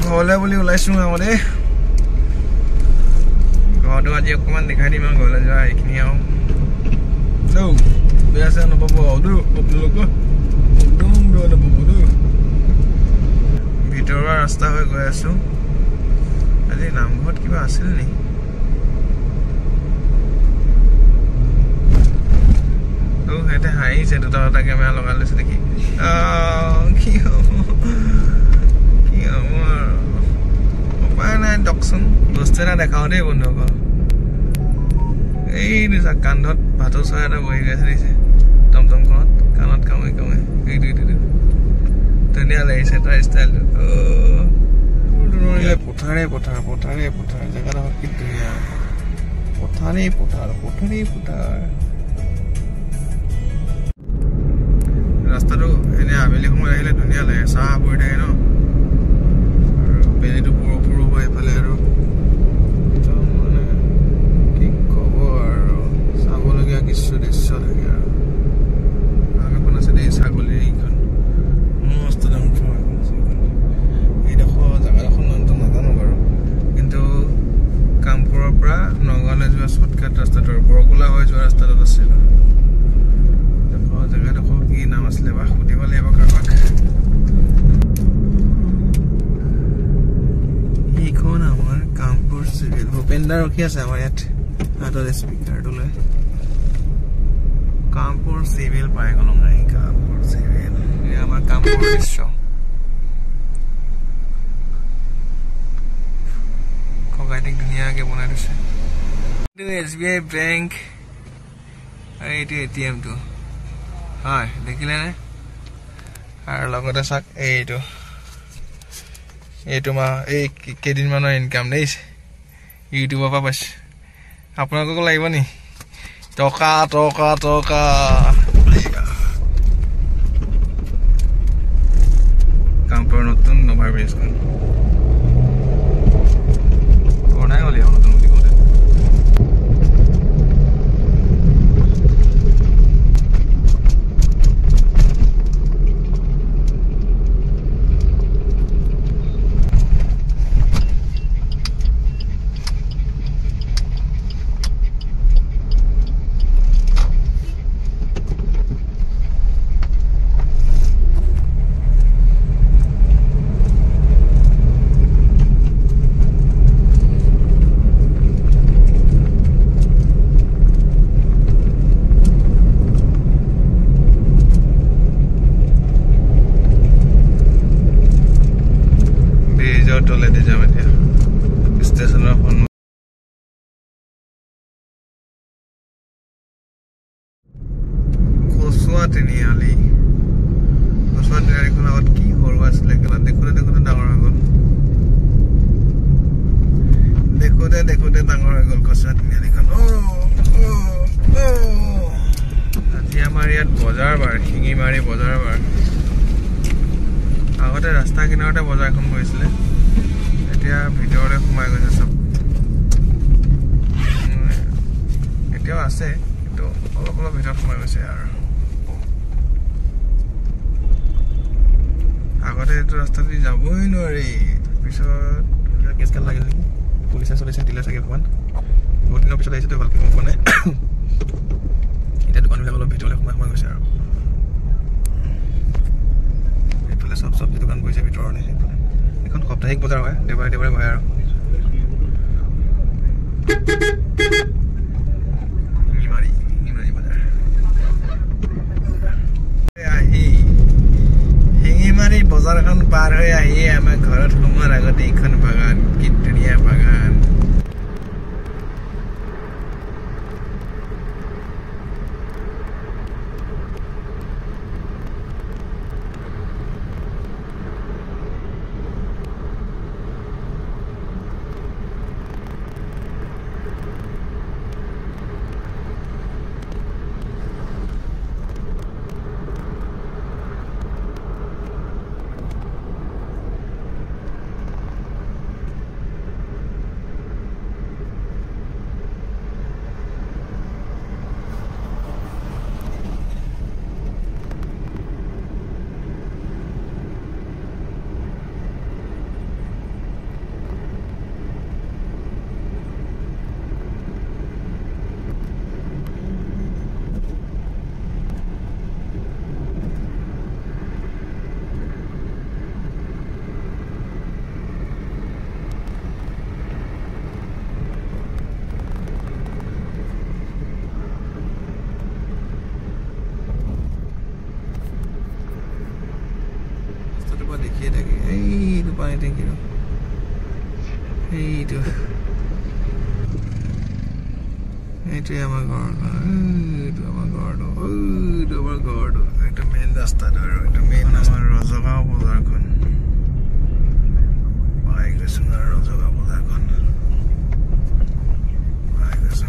ঘৰলৈ বুলি ওলাইছো আগতে ঘৰটো আজি অকণমান দেখাই দিম আৰু ঘৰলৈ যোৱা এইখিনি আৰু বেয়া চেয়া নাপাব আপোনালোক একদম বেয়া নাপাব ভিতৰুৱা ৰাস্তা হৈ গৈ আছো আজি নামঘৰত কিবা আছিল নেকি সিহঁতে হাঁহিছে দুটা দুটা কেমেৰা লগাই লৈছে দেখি কি হ'ব উপায় নাই দকচোন বস্তু এটা দেখাও দেই বন্ধুসকল এই কান্ধত ভাতৰ চৰাই এটা বহি গৈ আছে টমটমখনত কাণত কামুৰি কামুৰি ধুনীয়া লাগিছে তাৰ ষ্টাইলটো পথাৰে পথাৰ পথাৰে পথাৰ জেগাডোখৰ কি ধুনীয়া পথাৰে পথাৰ পথাৰে পথাৰ ৰাস্তাটো এনে আবেলি সময়ত আহিলে ধুনীয়া লাগে চাহ পৰি থাকে ন আৰু বেলিটো পুৰ পুৰ হৈ এইফালে আৰু মানে কি ক'ব আৰু চাবলগীয়া কিছু দৃশ্য থাকে আৰু এখন আছে দেই ছাগলীৰ এইখন মস্ত ডাঙৰ ফাৰ্ম এখন আছে এইডোখৰ জেগাডোখৰ নামটো নাজানো বাৰু কিন্তু কামপুৰৰ পৰা নগাঁৱলৈ যোৱা শ্বৰ্টকাট ৰাস্তাটোৰ বৰকোলা হৈ যোৱা ৰাস্তাটোত আছে জেগাডোখৰ কি নাম আছিলে বা সুধিব লাগিব কাৰোবাক এইখন আমাৰ কামপুৰ চিভিল ভূপেন্দা ৰখি আছে আমাৰ ইয়াত হাতত স্পীকাৰটো লৈ কামপুৰ চিভিল পাই গ'লো কামপুৰ চিভিল আমাৰ কামপুৰ দৃশ্য ককাইটিক ধুনীয়াকৈ বনাই থৈছে এইটো SBI বেংক আৰু এইটো ATM-টো হয় দেখিলে নে আৰু লগতে চাক এইটো এই কেইদিনমানৰ ইনকাম দেখিছে ইউটিউবৰ পৰা পাইছে আপোনালোককো লাগিব নি টকা টকা টকা কামপুৰৰ নতুন অভাৰ ব্ৰিজখন বনাই গ'লি নতুন বুলি কওঁতে তলেদি যাম এতিয়া ষ্টেচনৰ কচুৱা তিনিআলিখন আগত কি সৰু আছিলে দেখোঁতে দেখোঁতে ডাঙৰ হৈ গ'ল দেখোঁতে ডাঙৰ হৈ গ'ল কচুৱা তিনিআলিখন আজি আমাৰ ইয়াত বজাৰ বাৰ শিঙিমাৰী বজাৰ বাৰ আগতে ৰাস্তা কিনাৰতে বজাৰখন কৰিছিলে এতিয়া ভিতৰলৈ সোমাই গৈছে চব এতিয়াও আছে কিন্তু অলপ অলপ ভিতৰত সোমাই গৈছে আৰু আগতে এইটো ৰাস্তা দি যাবই নোৱাৰি পিছত কেছকাল লাগিল নেকি পুলিচে চলিছে দিলে চাগে অকণমান বহুত দিনৰ পিছত আহিছে ভালকৈ গম পোৱা নাই এতিয়া দোকানবিলাক অলপ ভিতৰলৈ সোমাই গৈছে আৰু এইফালে চব চব্জি দোকান বহিছে ভিতৰলৈ সেইফালে এখন সাপ্তাহিক বজাৰ হয় দেওবাৰে দেওবাৰে বহে আৰু শিঙিমাৰী বজাৰ শিঙিমাৰী বজাৰখন পাৰ হৈ আহি আমাৰ ঘৰত সোমোৱাৰ আগতে এইখন বাগান কি ধুনীয়া বাগান দেখিয়ে থাকে এইটো পানী টেংকি এইটো এইটোৱে আমাৰ ঘৰটো এইটো মেইন ৰাস্তাটো আৰু এইটো মেইন আমাৰ ৰজগাঁও বজাৰখন পাই গৈছো আৰু ৰজগাঁও বজাৰখন পাই গৈছো